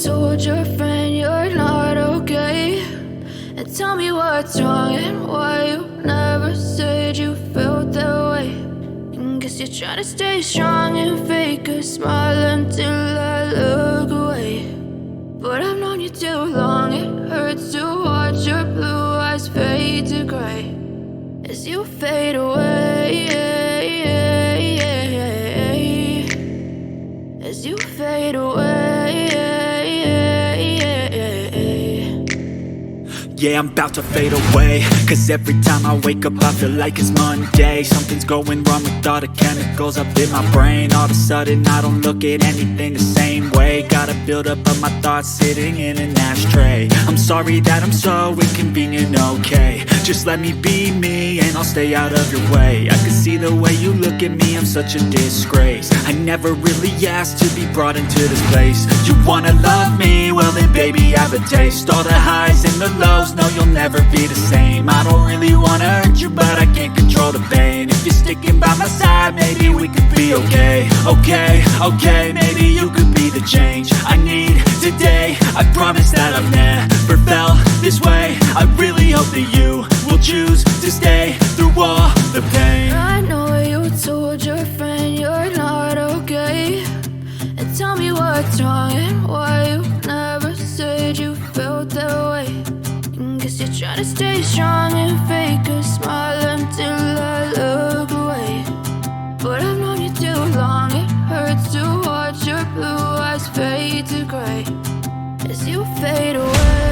told your friend you're not okay, and tell me what's wrong and why you never said you felt that way. And guess you're trying to stay strong and fake a smile until I look away. But I've known you too long, it hurts to watch your blue eyes fade to gray as you fade away, as you fade away. Yeah, I'm about to fade away, cause every time I wake up I feel like it's Monday. Something's going wrong with all the chemicals up in my brain. All of a sudden I don't look at anything the same way. Gotta build up of my thoughts sitting in an ashtray. I'm sorry that I'm so inconvenient, okay. Just let me be me and I'll stay out of your way. I can see the way you look at me, I'm such a disgrace. I never really asked to be brought into this place. You wanna love me? Well then baby I have a taste. All the highs and the lows, no you'll never be the same. I don't really wanna hurt you but I can't control the pain. If you're sticking by my side maybe we could be okay. Okay, maybe you could be the change I need today. I promise that I've never felt this way. I really hope that you will choose to stay through all the pain. I know you told your friend you're not okay, and tell me what's wrong and why you never said you felt that way. And guess you're trying to stay strong and fake a smile until I look away. But I've known you too long, it hurts to watch your blue eyes fade to gray as you fade away.